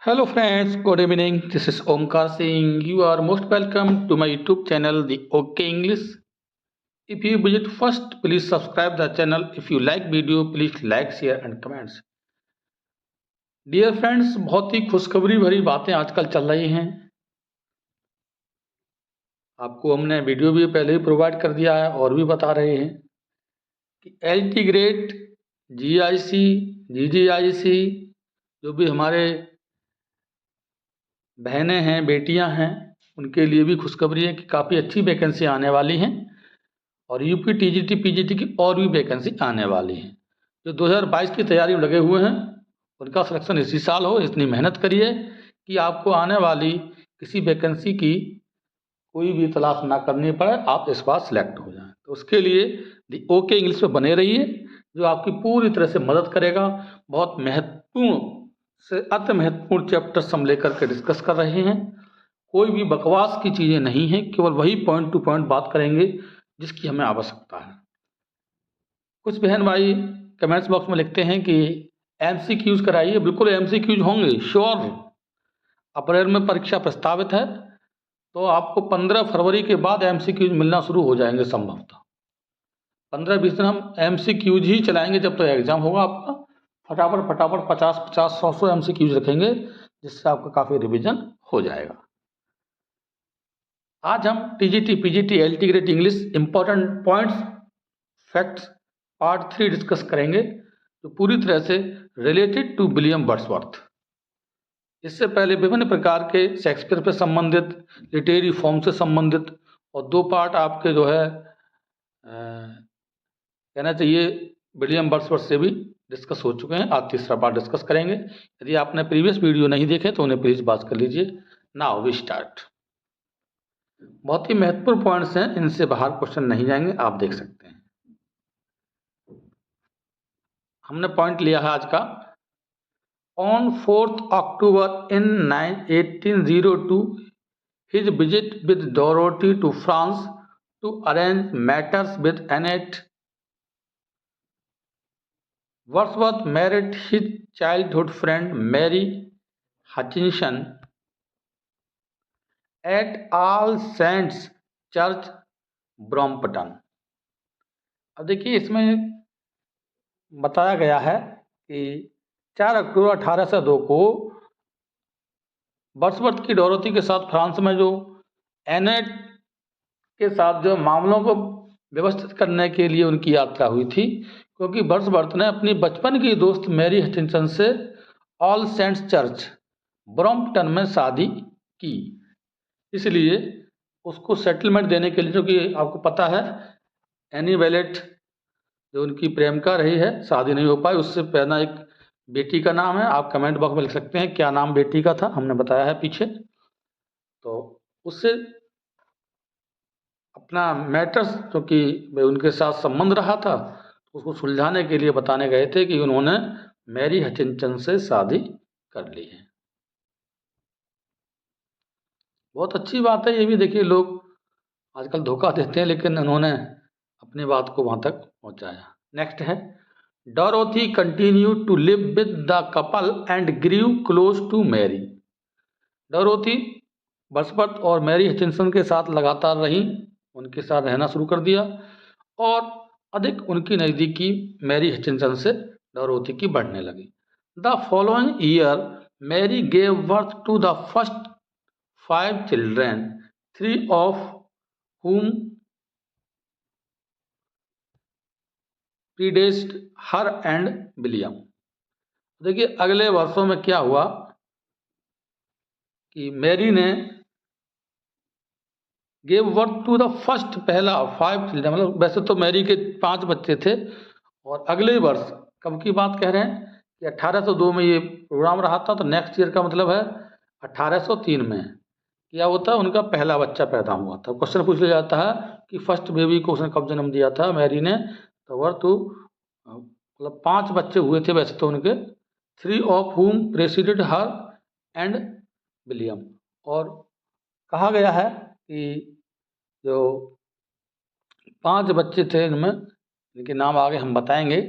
Hello friends, good evening. This is Omkar Singh. You are most welcome to my YouTube channel, The OK English. If you visit first, please subscribe the channel. If you like video, please like, share and comments. Dear friends, बहुत ही खुशखबरी भरी बातें आजकल चल रही हैं। आपको हमने वीडियो भी पहले ही प्रोवाइड कर दिया है और भी बता रहे हैं कि LT ग्रेड, GIC, GGIC जो भी हमारे बहनें हैं, बेटियां हैं, उनके लिए भी खुशखबरी है कि काफ़ी अच्छी वैकेंसी आने वाली हैं और यूपी TGT PGT की और भी वैकेंसी आने वाली हैं। जो 2022 की तैयारी में लगे हुए हैं उनका सिलेक्शन इसी साल हो। इतनी मेहनत करिए कि आपको आने वाली किसी वैकेंसी की कोई भी तलाश ना करनी पड़े, आप इस बार सिलेक्ट हो जाएं। तो उसके लिए दी ओके इंग्लिश में बने रहिए, जो आपकी पूरी तरह से मदद करेगा। बहुत महत्वपूर्ण से अति महत्वपूर्ण चैप्टर्स हम लेकर के डिस्कस कर रहे हैं। कोई भी बकवास की चीज़ें नहीं हैं, केवल वही पॉइंट टू पॉइंट बात करेंगे जिसकी हमें आवश्यकता है। कुछ बहन भाई कमेंट्स बॉक्स में लिखते हैं कि MCQs कराइए। बिल्कुल MCQs होंगे, श्योर। अप्रैल में परीक्षा प्रस्तावित है, तो आपको 15 फरवरी के बाद MCQs मिलना शुरू हो जाएंगे संभवतः। 15-20 दिन हम MCQs ही चलाएंगे जब तो एग्ज़ाम होगा आपका। फटाफट 50-50, 100 MCQs रखेंगे, जिससे आपका काफ़ी रिवीजन हो जाएगा। आज हम TGT PGT LT grade English important points facts part 3 discuss करेंगे, जो पूरी तरह से रिलेटेड टू विलियम वर्ड्सवर्थ। इससे पहले विभिन्न प्रकार के शेक्सपियर से संबंधित, लिटरेरी फॉर्म से संबंधित और 2 पार्ट आपके जो है कहना चाहिए विलियम वर्ड्सवर्थ से भी डिस्कस हो चुके हैं। आज तीसरा पार्ट डिस्कस करेंगे। यदि आपने प्रीवियस वीडियो नहीं देखे तो उन्हें प्लीज़ वॉच कर लीजिए। Now we start. बहुत ही महत्वपूर्ण पॉइंट्स हैं, इनसे बाहर क्वेश्चन नहीं जाएंगे, आप देख सकते हैं। हमने पॉइंट लिया है आज का। On 4th October in 1802 his visit with Dorothy to France to arrange matters with Annette. Wordsworth married his childhood friend Mary Hutchinson at All Saints Church, Brompton. अब देखिए, इसमें बताया गया है कि 4 अक्टूबर 1802 को वर्ड्सवर्थ की डोरोथी के साथ फ्रांस में जो एनेट के साथ जो मामलों को व्यवस्थित करने के लिए उनकी यात्रा हुई थी, क्योंकि वर्ड्सवर्थ ने अपनी बचपन की दोस्त मैरी हचिंसन से ऑल सेंट्स चर्च ब्रॉम्पटन में शादी की। इसलिए उसको सेटलमेंट देने के लिए, जो कि आपको पता है एनी वेलेट जो उनकी प्रेमिका रही है, शादी नहीं हो पाई, उससे पहला एक बेटी का नाम है। आप कमेंट बॉक्स में लिख सकते हैं क्या नाम बेटी का था, हमने बताया है पीछे। तो उससे अपना मैटर्स जो कि उनके साथ संबंध रहा था, उसको सुलझाने के लिए बताने गए थे कि उन्होंने मैरी हचिंसन से शादी कर ली है। बहुत अच्छी बात है ये भी। देखिए, लोग आजकल धोखा देते हैं, लेकिन उन्होंने अपनी बात को वहाँ तक पहुँचाया। नेक्स्ट है, Dorothy continued to live with the couple and grew close to Mary. Dorothy Wordsworth और मैरी हचिंसन के साथ लगातार रही, उनके साथ रहना शुरू कर दिया और अधिक उनकी नज़दीकी मैरी हचिंसन से डोरोथी की बढ़ने लगी। The following year Mary gave birth to the first 5 children, 3 of whom predeceased her and William. देखिए, अगले वर्षों में क्या हुआ कि मैरी ने gave birth to the first, पहला 5 चिल्ड्रन, मतलब वैसे तो मैरी के 5 बच्चे थे, और अगले वर्ष कब की बात कह रहे हैं कि 1802 में ये प्रोग्राम रहा था, तो नेक्स्ट ईयर का मतलब है 1803 में क्या होता है, उनका पहला बच्चा पैदा हुआ था। क्वेश्चन पूछ लिया जाता है कि फर्स्ट बेबी को उसने कब जन्म दिया था मैरी ने, तो वर्थ मतलब 5 बच्चे हुए थे वैसे तो उनके, 3 of whom preceded her and William. और कहा गया है कि जो 5 बच्चे थे इनमें, इनके नाम आगे हम बताएंगे,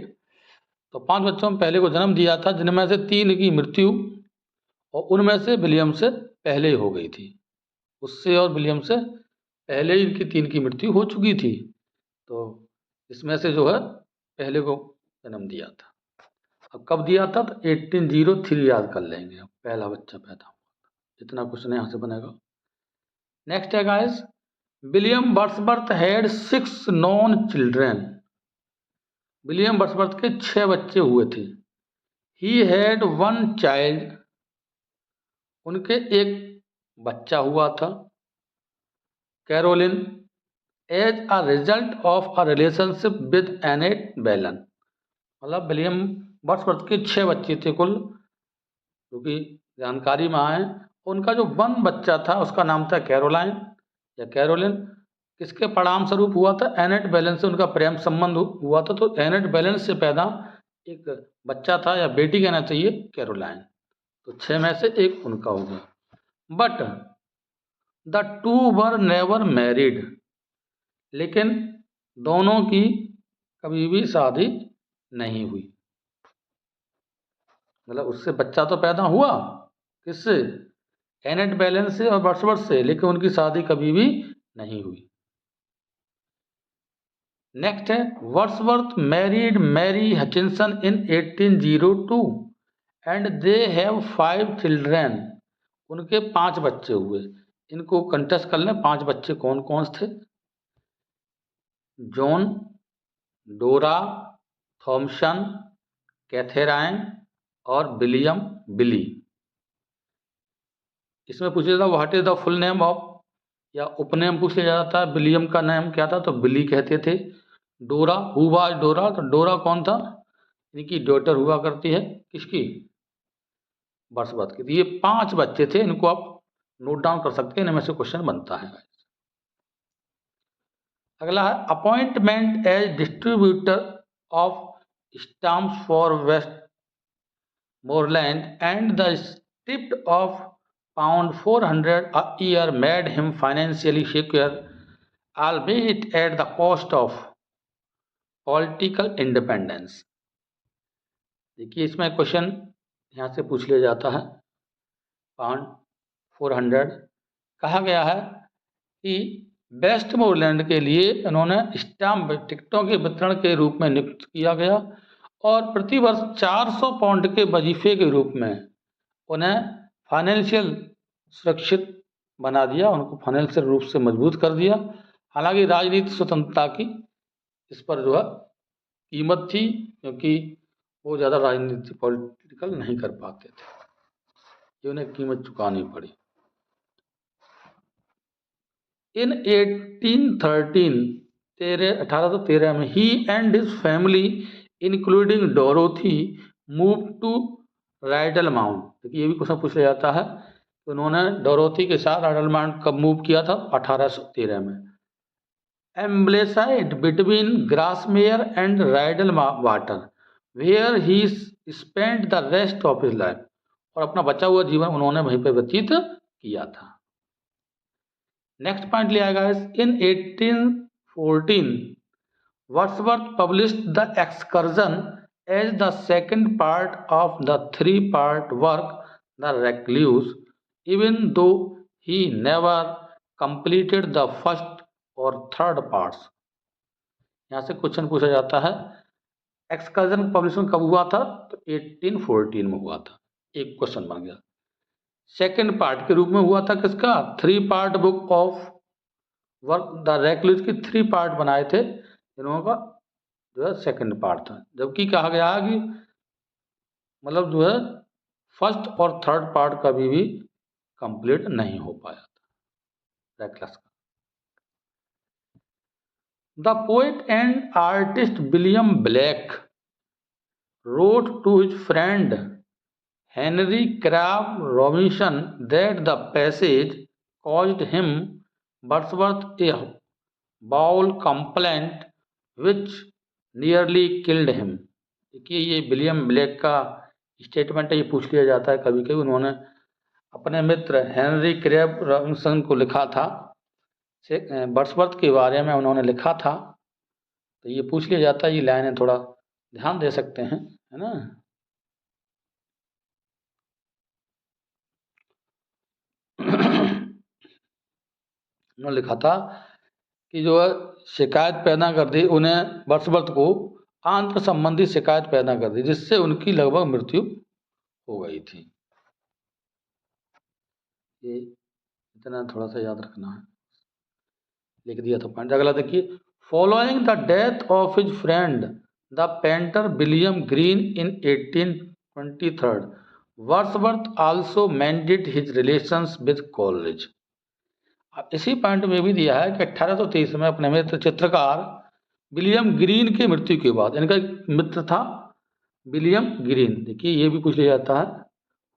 तो 5 बच्चों में पहले को जन्म दिया था, जिनमें से 3 की मृत्यु और उनमें से विलियम से पहले ही हो गई थी, उससे और विलियम से पहले ही इनकी 3 की मृत्यु हो चुकी थी। तो इसमें से जो है पहले को जन्म दिया था। अब कब दिया था? तो 1803 याद कर लेंगे, पहला बच्चा पैदा हुआ। इतना क्वेश्चन यहाँ से बनेगा। नेक्स्ट है guys, William Wordsworth had 6 non children. William Wordsworth के 6 बच्चे हुए थे। ही हैड 1 चाइल्ड, उनके एक बच्चा हुआ था, Caroline, as a result of a relationship with Annette Vallon. मतलब विलियम वर्ड्सवर्थ के 6 बच्चे थे कुल, क्योंकि जानकारी में आए। उनका जो 1 बच्चा था उसका नाम था कैरोलाइन या कैरोलिन। किसके परिणाम स्वरूप हुआ था? एनेट बेलन से उनका प्रेम संबंध हुआ था। तो एनेट बेलन से पैदा एक बच्चा था, या बेटी कहना चाहिए, कैरोलाइन। तो 6 में से एक उनका हो गया। But the 2 were never married, लेकिन दोनों की कभी भी शादी नहीं हुई। मतलब उससे बच्चा तो पैदा हुआ, किससे? एनेट बेलन से और वर्ड्सवर्थ से, लेकिन उनकी शादी कभी भी नहीं हुई। नेक्स्ट है, Wordsworth married Mary Hutchinson in 1802 and they have 5 children. उनके 5 बच्चे हुए। इनको कंटेस्ट कर लें, 5 बच्चे कौन कौन थे? जॉन, डोरा, थॉमसन, कैथेराइन और विलियम बिली। इसमें पूछा जाता है what is the full name of, या उपनेम पूछ लिया जाता है। विलियम का नाम क्या था? तो बिली कहते थे। डोरा, हु वाज डोरा? तो डोरा कौन था? इनकी डॉटर हुआ करती है, किसकी? वर्ड्सवर्थ की। तो ये 5 बच्चे थे, इनको आप नोट डाउन कर सकते हैं, इनमें से क्वेश्चन बनता है। अगला है, appointment as distributor of stamps for Westmorland and the script of £400 a year made him financially secure, albeit at the cost of political independence। देखिए इसमें क्वेश्चन यहाँ से पूछ लिया जाता है। £400 कहा गया है कि वेस्ट मोरलैंड के लिए इन्होंने स्टाम्प टिकटों के वितरण के रूप में नियुक्त किया गया, और प्रतिवर्ष 400 पाउंड के वजीफे के रूप में उन्हें फाइनेंशियल सुरक्षित बना दिया, उनको फाइनेंशियल रूप से मजबूत कर दिया। हालांकि राजनीतिक स्वतंत्रता की इस पर जो है कीमत थी, क्योंकि वो ज़्यादा राजनीति पॉलिटिकल नहीं कर पाते थे, ये उन्हें कीमत चुकानी पड़ी। इन 1813 में he and his family including Dorothy move to Rydal Mount. देखिए ये भी क्वेश्चन पूछा जाता है, तो उन्होंने डोरोथी के साथ राइडल माउंट कब मूव किया था? 1813 में। Ambleside between Grasmere and Rydal Water where he spent the rest of his life. और अपना बचा हुआ जीवन उन्होंने वहीं पर व्यतीत किया था। नेक्स्ट पॉइंट लिया गया है, in 1814 Wordsworth published the Excursion as the second part of the 3-part work the Recluse, even though he never completed the first और थर्ड पार्ट्स। यहाँ से क्वेश्चन पूछा जाता है, एक्सकर्जन पब्लिशिंग कब हुआ था? तो 1814 में हुआ था। एक क्वेश्चन बन गया। सेकंड पार्ट के रूप में हुआ था किसका? 3-part book of work the recluse की 3 पार्ट बनाए थे, इन्हों का जो है सेकंड पार्ट था। जबकि कहा गया है कि मतलब जो है फर्स्ट और थर्ड पार्ट कभी भी कंप्लीट नहीं हो पाया था रेक्लस का। The poet and artist William black wrote to his friend Henry Crabb Robinson that the passage caused him Wordsworth a bowel complaint which nearly killed him। देखिए ये विलियम ब्लैक का स्टेटमेंट है, ये पूछ लिया जाता है कभी कभी। उन्होंने अपने मित्र हेनरी क्रैब रॉबिन्सन को लिखा था, वर्ड्सवर्थ के बारे में उन्होंने लिखा था, तो ये पूछ लिया जाता है। ये लाइनें थोड़ा ध्यान दे सकते हैं, है ना। उन्होंने लिखा था कि जो है शिकायत पैदा कर दी, उन्हें वर्ड्सवर्थ को आंत्र संबंधी शिकायत पैदा कर दी, जिससे उनकी लगभग मृत्यु हो गई थी। ये इतना थोड़ा सा याद रखना है, लिख दिया था पॉइंट। अगला देखिए, following the death of his friend the painter William green in 1823 Wordsworth also मेंडेड his relations with college. अब इसी पॉइंट में भी दिया है कि 1823 में अपने मित्र चित्रकार विलियम ग्रीन की मृत्यु के बाद, इनका एक मित्र था विलियम ग्रीन, देखिए ये भी पूछ लिया जाता है,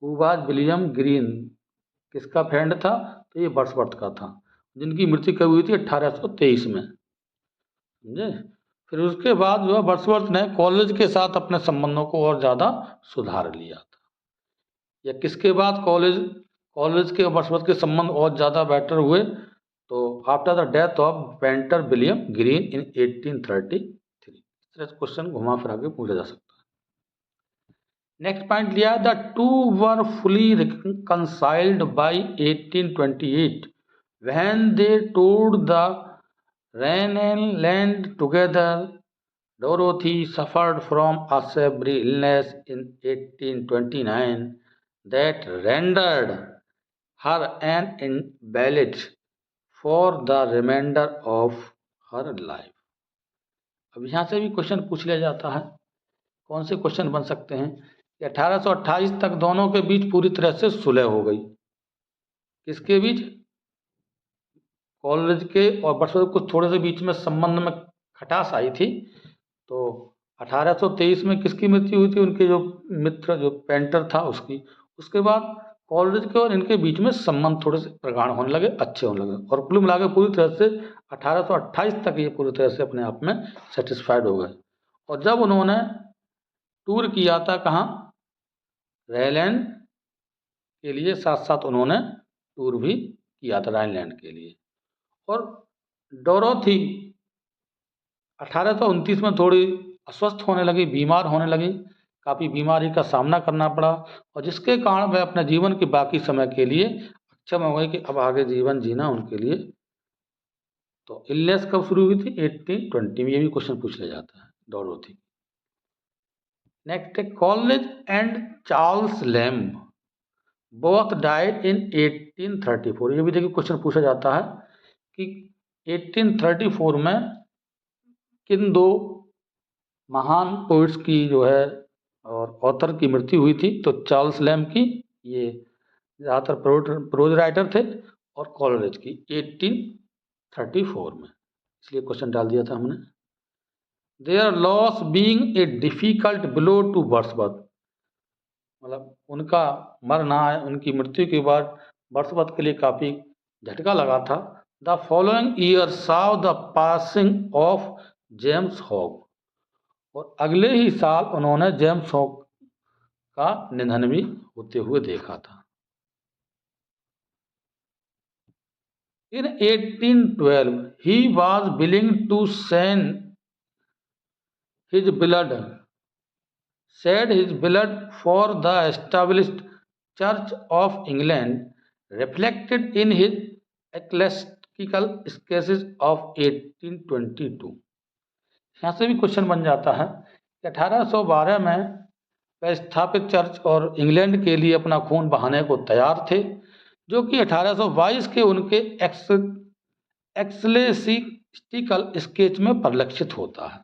हु वाज विलियम ग्रीन, किसका फ्रेंड था, तो ये वर्ड्सवर्थ का था, जिनकी मृत्यु कब हुई थी 1823 में, समझे। फिर उसके बाद जो है वर्ड्सवर्थ ने कॉलेज के साथ अपने संबंधों को और ज़्यादा सुधार लिया था। या किसके बाद कॉलेज के वर्ड्सवर्थ के संबंध और ज़्यादा बेटर हुए, तो after the death of painter William green in 1833। इस तरह से क्वेश्चन घुमा फिरा के पूछा जा सकता है। नेक्स्ट पॉइंट लिया, the two were fully reconciled by 1828 when they toured the Rhineland together. Dorothy suffered from a severe illness in 1829 that rendered her an invalid for the remainder of her life. अब यहाँ से भी question पूछ लिया जाता है। कौन से क्वेश्चन बन सकते हैं कि 1828 तक दोनों के बीच पूरी तरह से सुलह हो गई। किसके बीच? कॉलेज के और वर्ड्सवर्थ कुछ थोड़े से बीच में संबंध में खटास आई थी। तो 1823 में किसकी मृत्यु हुई थी? उनके जो मित्र जो पेंटर था उसकी। उसके बाद कॉलेज के और इनके बीच में संबंध थोड़े से प्रगाढ़ होने लगे, अच्छे होने लगे, और कुल मिला के पूरी तरह से 1828 तक ये पूरी तरह से अपने आप में सेटिस्फाइड हो गए। और जब उन्होंने टूर किया था कहाँ? राइनलैंड के लिए, साथ साथ उन्होंने टूर भी किया था राइनलैंड के लिए। और डोरोथी 1829 में थोड़ी अस्वस्थ होने लगी, बीमार होने लगी, काफ़ी बीमारी का सामना करना पड़ा, और जिसके कारण वह अपने जीवन के बाकी समय के लिए अक्षम हो गई कि अब आगे जीवन जीना उनके लिए। तो इलनेस कब शुरू हुई थी? 1820 में। ये भी क्वेश्चन पूछ लिया जाता है डोरोथी। नेक्स्ट है, college and Charles lamb both died in 1834। ये भी देखिए क्वेश्चन पूछा जाता है कि 1834 में किन दो महान पोइट्स की जो है और ऑथर की मृत्यु हुई थी? तो चार्ल्स लैम्ब की, ये ज़्यादातर प्रोज राइटर थे, और कॉलेज की 1834 में, इसलिए क्वेश्चन डाल दिया था हमने। Their loss being a difficult blow to Wordsworth, मतलब उनका मरना, उनकी मृत्यु के बाद वर्ड्सवर्थ के लिए काफ़ी झटका लगा था। The following year saw the passing of James Hogg, और अगले ही साल उन्होंने जेम्स हॉग का निधन भी होते हुए देखा था। In 1812 he was willing to shed his blood for the established Church of England, reflected in his ecclesiastical sketches of 1822। यहाँ से भी क्वेश्चन बन जाता है कि 1812 में वह स्थापित चर्च और इंग्लैंड के लिए अपना खून बहाने को तैयार थे, जो कि 1822 के उनके एक्लेसिस्टिकल स्केच में परिलक्षित होता है।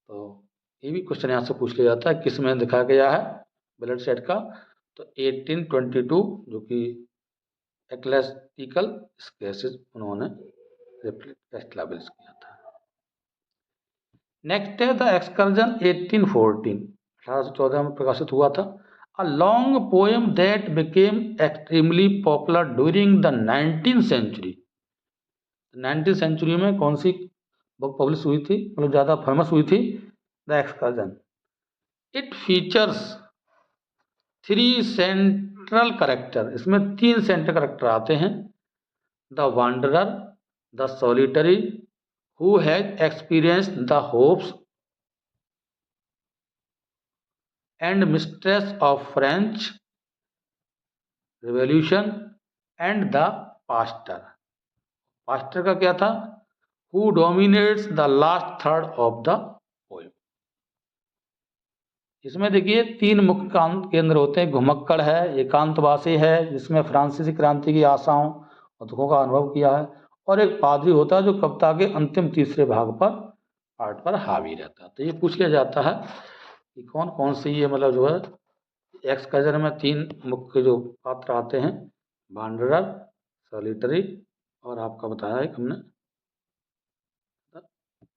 तो ये भी क्वेश्चन यहाँ से पूछ लिया जाता है, किस में दिखाया गया है ब्लड शेड का? तो 1822 जो कि एक्लेसिस्टिकल स्केचेस उन्होंने एस्टैब्लिश किया था। नेक्स्ट है द एक्सकर्जन 1814, 1814 में प्रकाशित हुआ था। A long poem that became extremely popular during the 19th century. 19th century में कौन सी बुक पब्लिश हुई थी, मतलब ज़्यादा फेमस हुई थी? The excursion. It features 3 central character, इसमें 3 सेंट्रल करेक्टर आते हैं। The wanderer, the solitary, who has experienced the hopes and mistress of French Revolution, and the pastor। Pastor का क्या था? Who dominates the last third of the poem. इसमें देखिए 3 मुख्य केंद्र होते हैं। घुमक्कड़ है, एकांतवासी है जिसमें फ्रांसीसी क्रांति की आशाओं और दुखों का अनुभव किया है, और एक पादरी होता है जो कविता के अंतिम तीसरे भाग पर पार्ट पर हावी रहता है। तो ये पूछ लिया जाता है कि कौन कौन सी ये मतलब जो है एक्स कल्चर में 3 मुख्य जो पात्र आते हैं, वांडरर, सॉलिटरी और आपका बताया है हमने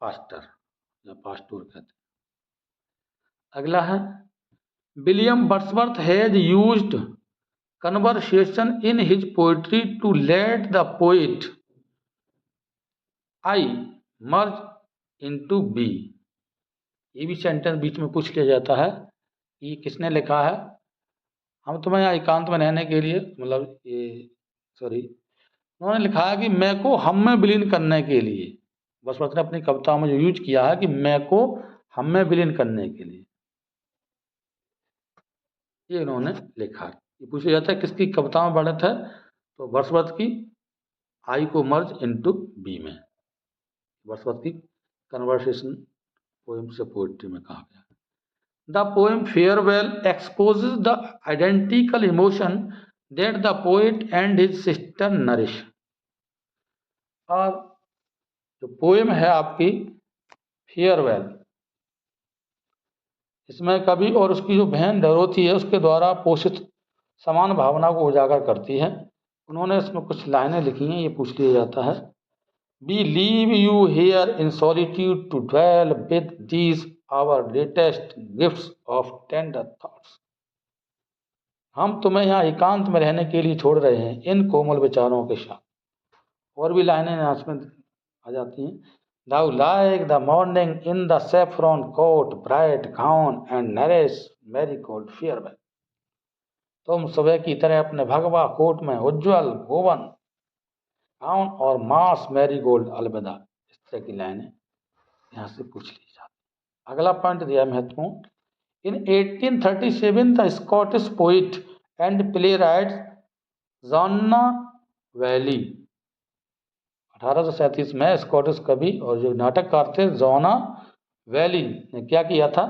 पास्टर या पास्टूर कहते हैं। अगला है William Wordsworth has used conversation in his poetry to let the poet I merge into B। ये भी सेंटेंस बीच में पूछ लिया जाता है कि किसने लिखा है। हम तुम्हें यहाँ एकांत में रहने के लिए मतलब ये उन्होंने लिखा है कि मैं को हम में विलीन करने के लिए। वर्ड्सवर्थ ने अपनी कविताओं में जो यूज किया है कि मैं को हम में विलीन करने के लिए, ये इन्होंने लिखा है। ये पूछा जाता है किसकी कविताओं में वर्णित है, तो वर्ड्सवर्थ की आई को मर्ज इनटू बी में। वर्ड्सवर्थ की कन्वर्सेशन पोएम से पोएट्री में कहा गया। The poem farewell exposes the identical emotion that the poet and his sister nourish. और जो पोएम है आपकी फेयरवेल, इसमें कवि और उसकी जो बहन डोरोथी है उसके द्वारा पोषित समान भावना को उजागर करती है। उन्होंने इसमें कुछ लाइनें लिखी हैं, ये पूछ लिया जाता है। We leave you here in solitude to dwell with these our latest gifts of tender thoughts। हम तुम्हें यहाँ एकांत में रहने के लिए छोड़ रहे हैं इन कोमल विचारों के साथ। और भी लाइनें यहाँ इसमें आ जाती हैं। Thou like the morning in the saffron coat, bright gown and nourish marigold farewell। तुम सुबह की तरह अपने भगवा कोट में उज्ज्वल भुवन गाउन और मास मैरीगोल्ड अलविदा। इस तरह की लाइनें यहाँ से पूछ ली जाती। अगला पॉइंट दिया महत्वपूर्ण। In 1837 the Scottish poet and playwright Joanna Baillie. 1837 में स्कॉटिश कवि और जो नाटककार थे जॉना वैली ने क्या किया था?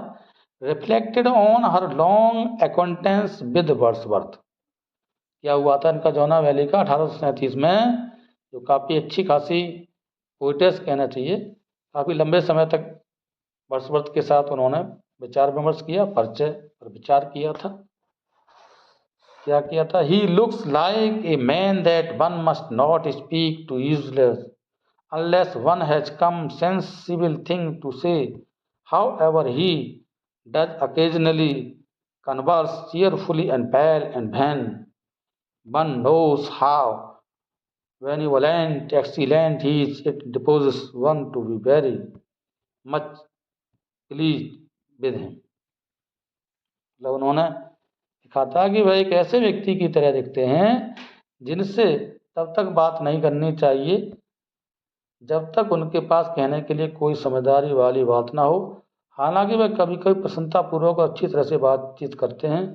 Reflected on her long acquaintance with Wordsworth. क्या हुआ था इनका जॉना वैली का 1837 में, जो काफ़ी अच्छी खासी पोइटेस कहना चाहिए, काफ़ी लंबे समय तक वर्ड्सवर्थ के साथ उन्होंने विचार विमर्श किया, परिचय पर विचार किया था। क्या किया था? He looks like a man that one must not speak to useless unless one has come sensible thing to say, however he does occasionally converse cheerfully and pale and when one knows how benevolent, excellent he is, it disposes one to be very much pleased with him। मतलब उन्होंने लिखा था कि वह एक ऐसे व्यक्ति की तरह दिखते हैं जिनसे तब तक बात नहीं करनी चाहिए जब तक उनके पास कहने के लिए कोई समझदारी वाली बात ना हो। हालांकि वह कभी कभी प्रसन्नतापूर्वक और अच्छी तरह से बातचीत करते हैं,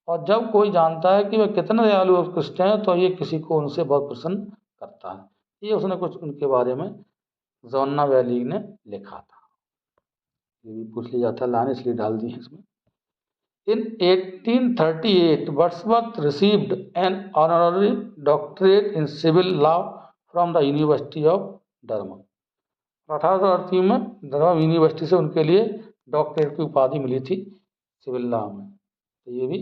और जब कोई जानता है कि वह कितने दयालु और उत्कृष्ट हैं तो ये किसी को उनसे बहुत प्रसन्न करता है। ये उसने कुछ उनके बारे में जॉना वैली ने लिखा था। ये भी पूछ लिया जाता है, लाने इसलिए डाल दी है इसमें। In 1838, Wordsworth received an honorary doctorate in civil law from the University of Durham। 1838 में डरहम यूनिवर्सिटी से उनके लिए डॉक्टरेट की उपाधि मिली थी सिविल लॉ में। तो ये भी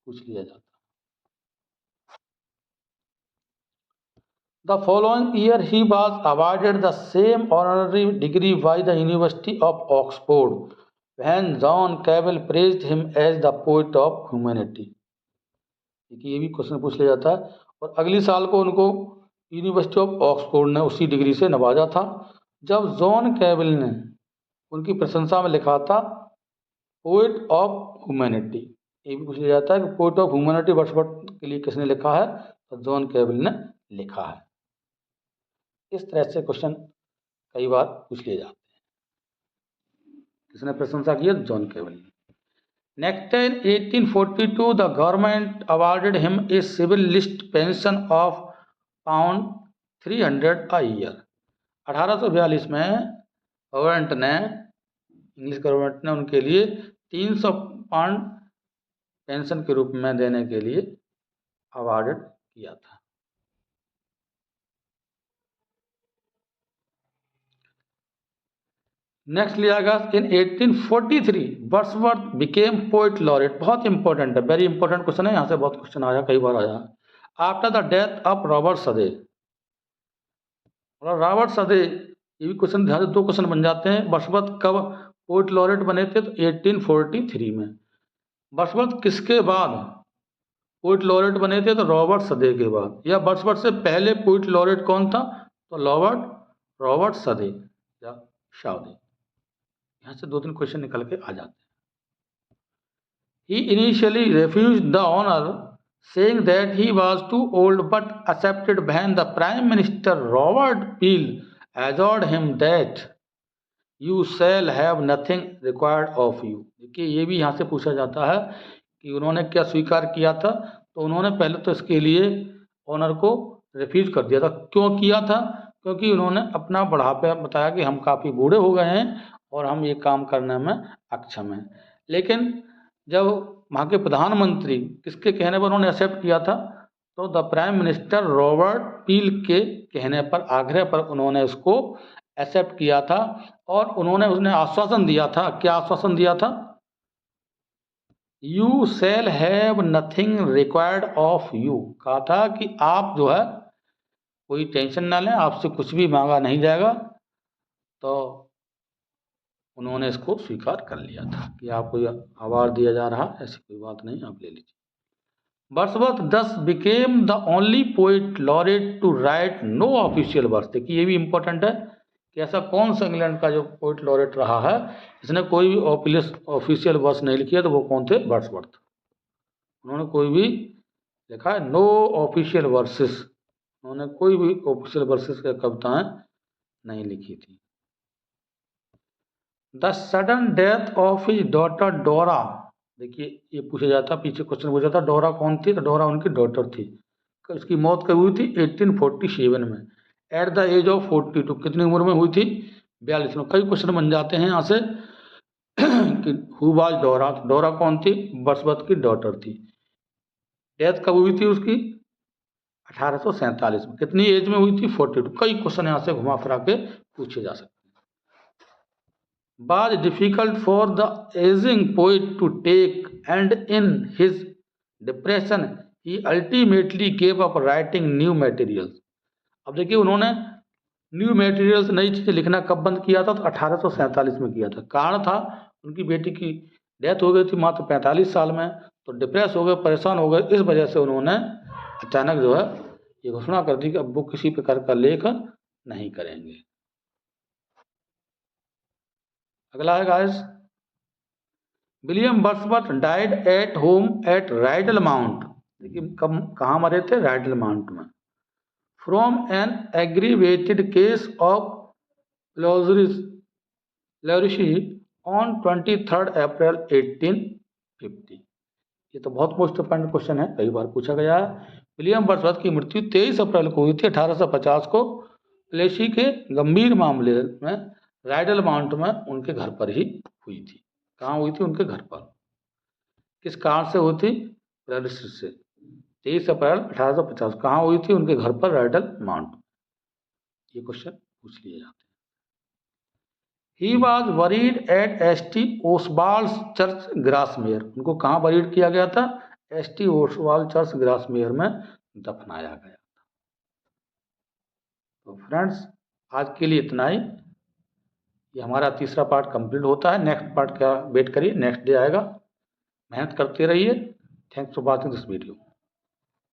पूछ लिया जाता है। The following year he was awarded the same honorary degree by the University of Oxford when John Cavell praised him as the poet of humanity। ये भी क्वेश्चन पूछ लिया जाता है। और अगली साल को उनको यूनिवर्सिटी ऑफ ऑक्सफोर्ड ने उसी डिग्री से नवाजा था जब जॉन कैविल ने उनकी प्रशंसा में लिखा था पोएट ऑफ ह्यूमैनिटी। ये भी पूछ लिया जाता है कि पोएट ऑफ ह्यूमैनिटी वर्ड्सवर्थ के लिए किसने लिखा है, तो जॉन कैविल ने लिखा है। इस तरह से क्वेश्चन कई बार पूछ लिए जाते हैं। किसने प्रशंसा की है? जॉन कैविल ने। Next in 1842 the government awarded him a civil list pension of £1 300 a year. 1842 में गवर्नमेंट ने, इंग्लिश गवर्नमेंट ने उनके लिए 300 पाउंड पेंशन के रूप में देने के लिए अवार्डेड किया था। नेक्स्ट लिया गया in 1843 Wordsworth became poet laureate. बहुत इंपॉर्टेंट है, वेरी इंपॉर्टेंट क्वेश्चन है, यहाँ से बहुत क्वेश्चन आया, कई बार आया। After the death of Robert Southey, Robert Southey, ये भी क्वेश्चन ध्यान से, दो क्वेश्चन बन जाते हैं। वर्ड्सवर्थ कब पोएट लॉरेट बने थे? तो 1843 में। वर्ड्सवर्थ किसके बाद पोएट लॉरेट बने थे? तो रॉबर्ट सदे के बाद। या वर्ड्सवर्थ से पहले पोएट लॉरेट कौन था? तो रॉबर्ट सदे या शादे। यहाँ से 2-3 क्वेश्चन निकल के आ जाते हैं। He initially refused the honor, saying that he was too old, but accepted when the Prime Minister Robert Peel assured him that you shall have nothing required of you। देखिए ये भी यहाँ से पूछा जाता है कि उन्होंने क्या स्वीकार किया था। तो उन्होंने पहले तो इसके लिए ऑनर को रिफ्यूज कर दिया था। क्यों किया था? क्योंकि उन्होंने अपना बुढ़ापे बताया कि हम काफ़ी बूढ़े हो गए हैं और हम ये काम करने में अक्षम हैं। लेकिन जब वहाँ के प्रधानमंत्री किसके कहने पर उन्होंने एक्सेप्ट किया था? तो द प्राइम मिनिस्टर रॉबर्ट पील के कहने पर, आग्रह पर उन्होंने इसको एक्सेप्ट किया था। और उन्होंने उसने आश्वासन दिया था। क्या आश्वासन दिया था? You shall have nothing required of you. कहा था कि आप जो है कोई टेंशन ना लें, आपसे कुछ भी मांगा नहीं जाएगा। तो उन्होंने इसको स्वीकार कर लिया था कि आपको अवार्ड दिया जा रहा, ऐसी कोई बात नहीं, आप ले लीजिए। Wordsworth thus became the only poet laureate to write no official verse। देखिए ये भी इंपॉर्टेंट है कि ऐसा कौन सा इंग्लैंड का जो पोएट लॉरेट रहा है इसने कोई भी ऑफिशियल वर्स नहीं लिखी है। तो वो कौन थे? वर्ड्सवर्थ। उन्होंने कोई भी लिखा है नो ऑफिशियल वर्सेस, उन्होंने कोई भी ऑफिशियल वर्सेस की कविताएं नहीं लिखी थी। The sudden death of his daughter डोरा। देखिए ये पूछा जाता, पीछे क्वेश्चन पूछा था डोरा कौन थी? तो डोरा उनकी डॉटर थी। उसकी मौत कब हुई थी? 1847 में, एट द एज ऑफ 42। कितनी उम्र में हुई थी? 42 में। कई क्वेश्चन बन जाते हैं यहाँ से कि हु वाज डोरा। डोरा कौन थी? वर्ड्सवर्थ की डॉटर थी। डेथ कब हुई थी उसकी? 1847 में। कितनी एज में हुई थी? 42। कई क्वेश्चन यहाँ से घुमा फिरा के पूछे जा सकते हैं। Was difficult for the aging poet to take, and in his depression he ultimately gave up writing new materials। अब देखिए उन्होंने न्यू मटेरियल्स, नई चीज़ें लिखना कब बंद किया था? तो 1847 में किया था। कारण था उनकी बेटी की डेथ हो गई थी मात्र 45 साल में। तो डिप्रेस हो गए, परेशान हो गए, इस वजह से उन्होंने अचानक जो है ये घोषणा कर दी कि अब वो किसी प्रकार का लेख नहीं करेंगे। अगला है guys, William Wordsworth died at home at Rydal Mount. देखिए कहाँ मरे थे? राइडल माउंट में। From an aggravated case of pleurisy on 23 April 1850। ये तो बहुत मोस्ट इंपॉर्टेंट क्वेश्चन है, कई बार पूछा गया है। विलियम वर्ड्सवर्थ की मृत्यु 23 अप्रैल को हुई थी 1850 को, प्लेसी के गंभीर मामले में राइडल माउंट में उनके घर पर ही हुई थी। कहाँ हुई थी? उनके घर पर। किस कारण से हुई थी? पैरालिसिस से। 23 अप्रैल 1850। कहाँ हुई थी? उनके घर पर, राइडल माउंट। ये क्वेश्चन पूछ लिए जाते हैं। He was buried at St. Oswald church Grasmere. उनको कहाँ बरीड किया गया था? एस.टी. ओसवाल्ड चर्च ग्रासमेयर में दफनाया गया था। तो फ्रेंड्स आज के लिए इतना ही। ये हमारा तीसरा पार्ट कंप्लीट होता है। नेक्स्ट पार्ट का वेट करिए, नेक्स्ट डे आएगा। मेहनत करते रहिए। Thanks for watching this video.